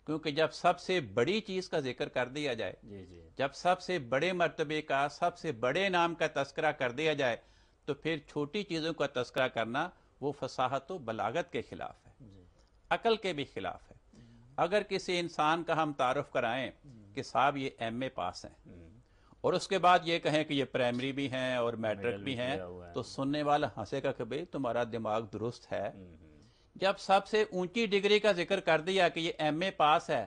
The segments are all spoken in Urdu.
کیونکہ جب سب سے بڑی چیز کا ذکر کر دیا جائے، جب سب سے بڑے مرتبے کا، سب سے بڑے نام کا تذکرہ کر دیا جائے، تو پھر چھوٹی چیزوں کا تذکرہ کرنا وہ فصاحت و بلاغت کے خلاف ہے، عقل کے بھی خلاف ہے۔ اگر کسی انسان کا ہم تعارف کرائیں کہ صاحب یہ ایم اے پاس ہیں، اور اس کے بعد یہ کہیں کہ یہ پرائمری بھی ہیں اور میٹرک بھی ہیں، تو سننے والا ہنسے گا کہ بھئی تمہارا دماغ درست ہے۔ جب سب سے اونچی ڈگری کا ذکر کر دیا کہ یہ ایم اے پاس ہے،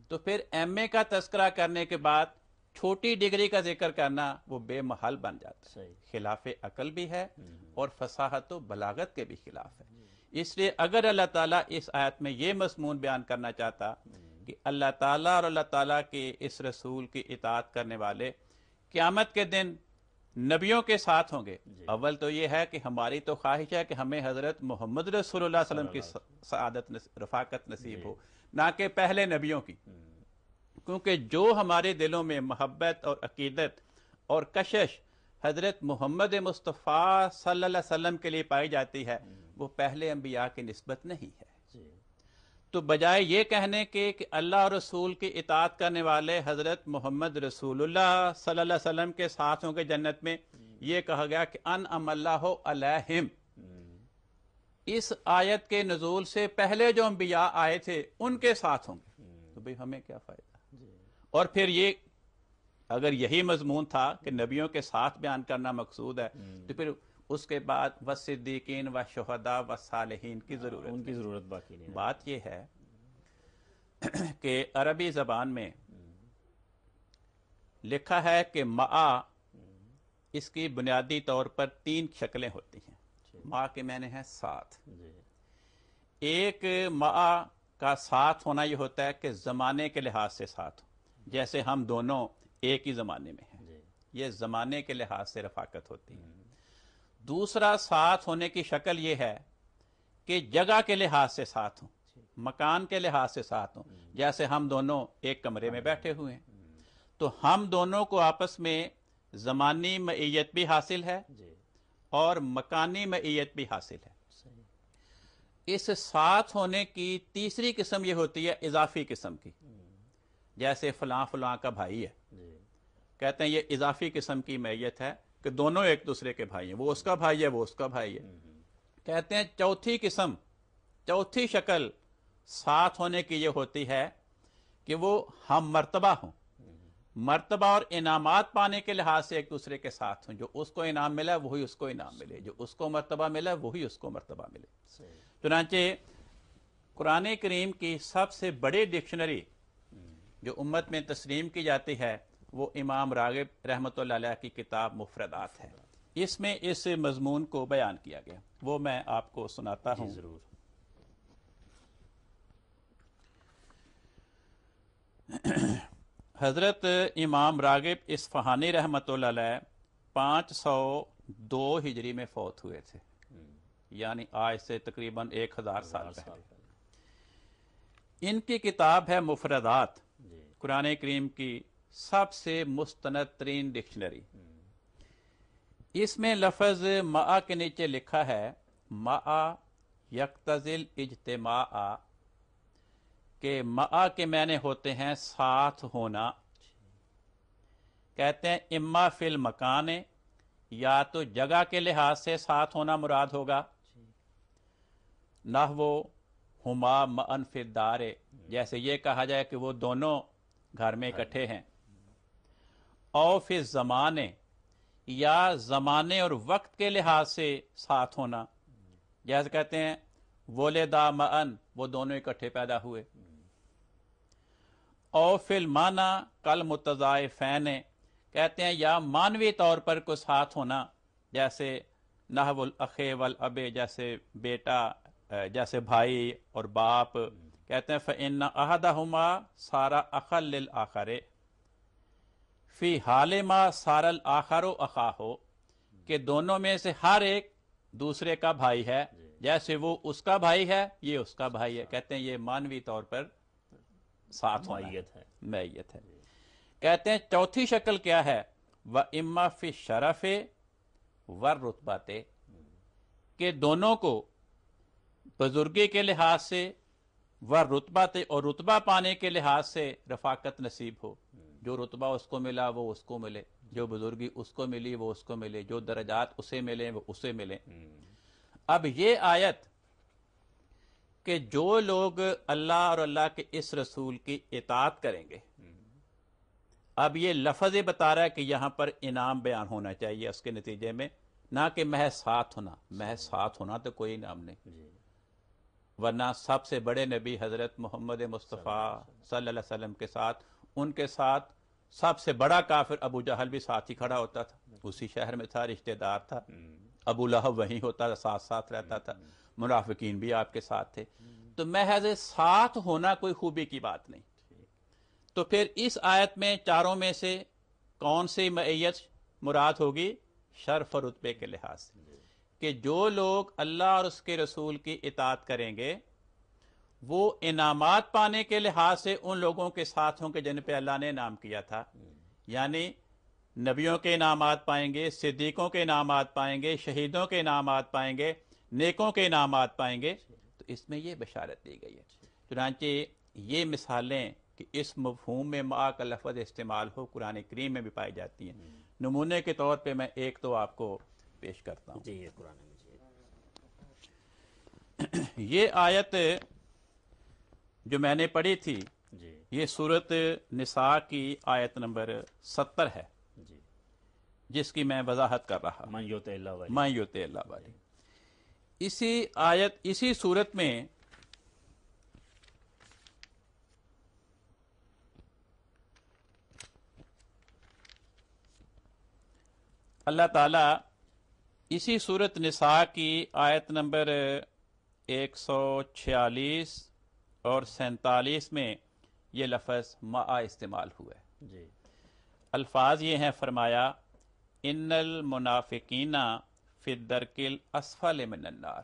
تو پھر ایم اے کا تذکرہ کرنے کے بعد چھوٹی ڈگری کا ذکر کرنا وہ بے محل بن جاتا ہے، خلاف عقل بھی ہے اور فصاحت و بلاغت کے بھی خلاف ہے۔ اس لیے اگر اللہ تعالیٰ اس آیت میں یہ مضمون بیان کرنا چاہتا کہ اللہ تعالیٰ اور اللہ تعالیٰ کے اس رسول کی اطاعت کرنے والے قیامت کے دن نبیوں کے ساتھ ہوں گے، اول تو یہ ہے کہ ہماری تو خواہش ہے کہ ہمیں حضرت محمد رسول اللہ صلی اللہ علیہ وسلم کی سعادت رفاقت نصیب ہو، نہ کہ پہلے نبیوں کی، کیونکہ جو ہمارے دلوں میں محبت اور عقیدت اور کشش حضرت محمد مصطفیٰ صلی اللہ علیہ وسلم کے لیے پائی جاتی ہے، وہ پہلے انبیاء کی نسبت نہیں ہے۔ تو بجائے یہ کہنے کے کہ اللہ اور رسول کی اطاعت کرنے والے حضرت محمد رسول اللہ صلی اللہ علیہ وسلم کے ساتھ ہوں گے جنت میں، یہ کہا گیا کہ انعم اللہ علیہم۔ اس آیت کے نزول سے پہلے جو انبیاء آئے تھے ان کے ساتھ ہوں گے، تو بھئی ہمیں کیا فائدہ؟ اور پھر یہ اگر یہی مضمون تھا کہ نبیوں کے ساتھ بیان کرنا مقصود ہے، تو پھر اس کے بعد والصدیقین والشہداء والصالحین کی ضرورت، ان کی ضرورت باقی نہیں۔ بات یہ ہے کہ عربی زبان میں لکھا ہے کہ مع اس کی بنیادی طور پر 3 شکلیں ہوتی ہیں۔ مع کے معنی ہے ساتھ۔ ایک مع کا ساتھ ہونا یہ ہوتا ہے کہ زمانے کے لحاظ سے ساتھ ہو، جیسے ہم دونوں ایک ہی زمانے میں ہیں، یہ زمانے کے لحاظ سے رفاقت ہوتی ہے۔ دوسرا ساتھ ہونے کی شکل یہ ہے کہ جگہ کے لحاظ سے ساتھ ہوں، مکان کے لحاظ سے ساتھ ہوں، جیسے ہم دونوں ایک کمرے میں بیٹھے ہوئے ہیں، تو ہم دونوں کو آپس میں زمانی معیت بھی حاصل ہے اور مکانی معیت بھی حاصل ہے۔ اس ساتھ ہونے کی تیسری قسم یہ ہوتی ہے اضافی قسم کی، جیسے فلاں فلاں کا بھائی ہے، کہتے ہیں یہ اضافی قسم کی معیت ہے کہ دونوں ایک دوسرے کے بھائی ہیں، وہ اس کا بھائی ہے، وہ اس کا بھائی ہے۔ کہتے ہیں چوتھی قسم، چوتھی شکل ساتھ ہونے کی یہ ہوتی ہے کہ وہ ہم مرتبہ ہوں، مرتبہ اور انعامات پانے کے لحاظ سے ایک دوسرے کے ساتھ ہوں، جو اس کو انعام ملا وہی اس کو انعام ملے، جو اس کو مرتبہ ملا وہی اس کو مرتبہ ملے۔ چنانچہ قرآن کریم کی سب سے بڑی ڈکشنری جو امت میں تسلیم کی جاتی ہے وہ امام راغب رحمۃ اللہ علیہ کی کتاب مفردات ہے، اس میں اس مضمون کو بیان کیا گیا، وہ میں آپ کو سناتا ہوں۔ ضرور۔ حضرت امام راغب اصفہانی رحمۃ اللہ علیہ 502 ہجری میں فوت ہوئے تھے، یعنی آج سے تقریباً 1000 سال پہلے۔ ان کی کتاب ہے مفردات، قرآن کریم کی سب سے مستند ترین ڈکشنری۔ اس میں لفظ مع کے نیچے لکھا ہے مع یقتضی الاجتماع، کہ مع کے معنی ہوتے ہیں ساتھ ہونا۔ کہتے ہیں اما فی المکان، یا تو جگہ کے لحاظ سے ساتھ ہونا مراد ہوگا، نحو ہما معا فی الدار، جیسے یہ کہا جائے کہ وہ دونوں گھر میں اکٹھے ہیں، او فی الزمان، یا زمانے اور وقت کے لحاظ سے ساتھ ہونا، جیسے کہتے ہیں ولدا معا، وہ دونوں اکٹھے پیدا ہوئے، او فی المعنی کل متضاعفین، کہتے ہیں یا معنوی طور پر کوئی ساتھ ہونا، جیسے نحو الاخ والاب، جیسے بیٹا، جیسے بھائی اور باپ۔ کہتے ہیں فإن أحدهما صار أخا للآخر فی حال ما صار الآخر أخاه، کہ دونوں میں سے ہر ایک دوسرے کا بھائی ہے، جیسے وہ اس کا بھائی ہے یہ اس کا بھائی ہے۔ کہتے ہیں یہ معنوی طور پر ساتھ ہونا ہے، معیت ہے۔ کہتے ہیں چوتھی شکل کیا ہے، وَإِمَّا فِي الشَّرَفِ وَالرُّتْبَةِ، کہ دونوں کو بزرگی کے لحاظ سے، و رتبہ، اور رتبہ پانے کے لحاظ سے رفاقت نصیب ہو، جو رتبہ اس کو ملا وہ اس کو ملے، جو بزرگی اس کو ملی وہ اس کو ملے، جو درجات اسے ملے وہ اسے ملے۔ اب یہ آیت کہ جو لوگ اللہ اور اللہ کے اس رسول کی اطاعت کریں گے، اب یہ لفظ بتا رہا ہے کہ یہاں پر انعام بیان ہونا چاہیے اس کے نتیجے میں، نہ کہ محض ساتھ ہونا۔ محض ساتھ ہونا تو کوئی انعام نہیں، ورنہ سب سے بڑے نبی حضرت محمد مصطفیٰ صلی اللہ علیہ وسلم کے ساتھ، ان کے ساتھ سب سے بڑا کافر ابو جہل بھی ساتھ ہی کھڑا ہوتا تھا، اسی شہر میں تھا، رشتہ دار تھا۔ ابو لہب وہیں ہوتا تھا، ساتھ ساتھ رہتا تھا، منافقین بھی آپ کے ساتھ تھے۔ تو محض ساتھ ہونا کوئی خوبی کی بات نہیں۔ تو پھر اس آیت میں چاروں میں سے کون سی معیت مراد ہوگی؟ شرف اور رتبے کے لحاظ سے، کہ جو لوگ اللہ اور اس کے رسول کی اطاعت کریں گے وہ انعامات پانے کے لحاظ سے ان لوگوں کے ساتھ ہوں گے جن پہ اللہ نے انعام کیا تھا، یعنی نبیوں کے انعامات پائیں گے، صدیقوں کے انعامات پائیں گے، شہیدوں کے انعامات پائیں گے، نیکوں کے انعامات پائیں گے۔ تو اس میں یہ بشارت دی گئی ہے۔ چنانچہ یہ مثالیں کہ اس مفہوم میں مع کا لفظ استعمال ہو قرآن کریم میں بھی پائی جاتی ہیں۔ نمونے کے طور پہ میں ایک تو آپ کو پیش کرتا ہوں۔ جی یہ قرآن مجید یہ آیت جو میں نے پڑھی تھی جی یہ سورۃ نساء کی آیت نمبر 70 ہے، جی جس کی میں وضاحت کر رہا من یطع اللہ والی من یطع اللہ والی۔ اسی آیت اسی سورت میں اللہ تعالیٰ اسی سورت نساء کی آیت نمبر 146 اور 47 میں یہ لفظ مع استعمال ہوا ہے۔ جی الفاظ یہ ہیں، فرمایا ان المنافقین فی الدرک الاسفل من النار،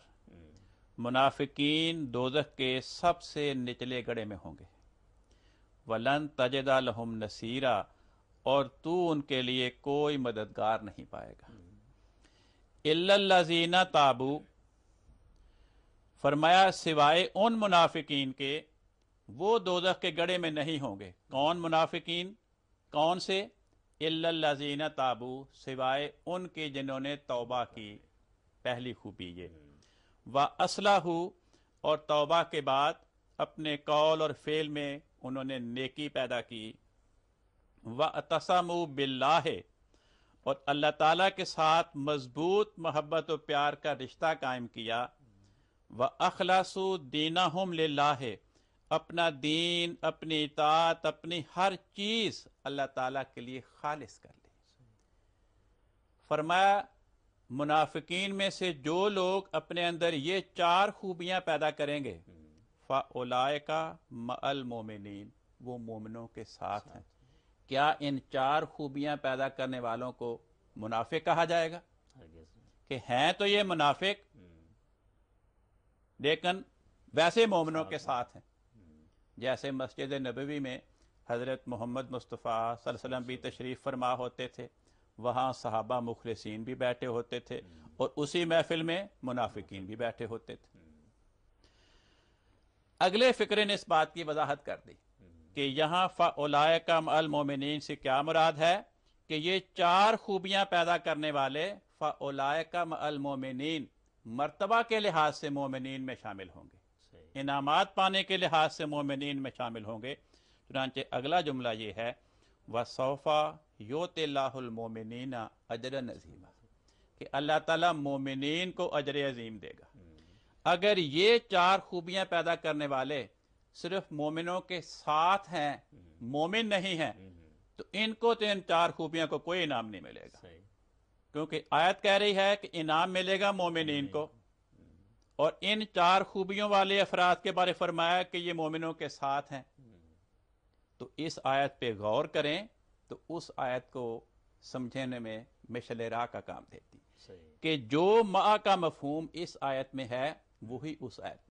منافقین دوزخ کے سب سے نچلے گڑھے میں ہوں گے۔ ولن تجد لہم نصیرا، اور تو ان کے لیے کوئی مددگار نہیں پائے گا۔ الا الذین تابوا، فرمایا سوائے ان منافقین کے وہ دوزخ کے گڑھے میں نہیں ہوں گے۔ کون منافقین؟ کون سے؟ الا الذین تابوا، سوائے ان کے جنہوں نے توبہ کی، پہلی خوبی یہ۔ واصلحوا، اور توبہ کے بعد اپنے قول اور فعل میں انہوں نے نیکی پیدا کی۔ واعتصموا باللہ، اور اللہ تعالیٰ کے ساتھ مضبوط محبت و پیار کا رشتہ قائم کیا۔ وَأَخْلَصُوا دِينَهُمْ لِلَّهِ، اپنا دین، اپنی اطاعت، اپنی ہر چیز اللہ تعالیٰ کے لیے خالص کر لی۔ فرمایا منافقین میں سے جو لوگ اپنے اندر یہ چار خوبیاں پیدا کریں گے، فَأُولَئِكَ مَعَ الْمُؤْمِنِينَ، وہ مومنوں کے ساتھ ہیں۔ کیا ان چار خوبیاں پیدا کرنے والوں کو منافق کہا جائے گا؟ کہ ہیں تو یہ منافق لیکن ویسے مومنوں کے ساتھ ہیں، جیسے مسجد نبوی میں حضرت محمد مصطفیٰ صلی اللہ علیہ وسلم بھی تشریف فرما ہوتے تھے، وہاں صحابہ مخلصین بھی بیٹھے ہوتے تھے، اور اسی محفل میں منافقین بھی بیٹھے ہوتے تھے۔ اگلے فقرے نے اس بات کی وضاحت کر دی کہ یہاں فَأُولَئِكَ مَعَ الْمُؤْمِنِينَ سے کیا مراد ہے کہ یہ چار خوبیاں پیدا کرنے والے فَأُولَئِكَ مَعَ الْمُؤْمِنِينَ مرتبہ کے لحاظ سے مومنین میں شامل ہوں گے، انعامات پانے کے لحاظ سے مومنین میں شامل ہوں گے۔ چنانچہ اگلا جملہ یہ ہے وَسَوْفَ يُؤْتِ اللَّهُ الْمُؤْمِنِينَ أَجْرًا عَظِيمًا، کہ اللہ تعالیٰ مومنین کو اجر عظیم دے گا۔ اگر یہ چار خوبیاں پیدا کرنے والے صرف مومنوں کے ساتھ ہیں، مومن نہیں ہیں، تو ان کو تو ان چار خوبیوں کو کوئی انعام نہیں ملے گا، کیونکہ آیت کہہ رہی ہے کہ انعام ملے گا مومنین کو، اور ان چار خوبیوں والے افراد کے بارے فرمایا کہ یہ مومنوں کے ساتھ ہیں۔ تو اس آیت پہ غور کریں تو اس آیت کو سمجھنے میں مشعل راہ کا کام دیتی کہ جو مع کا مفہوم اس آیت میں ہے وہی اس آیت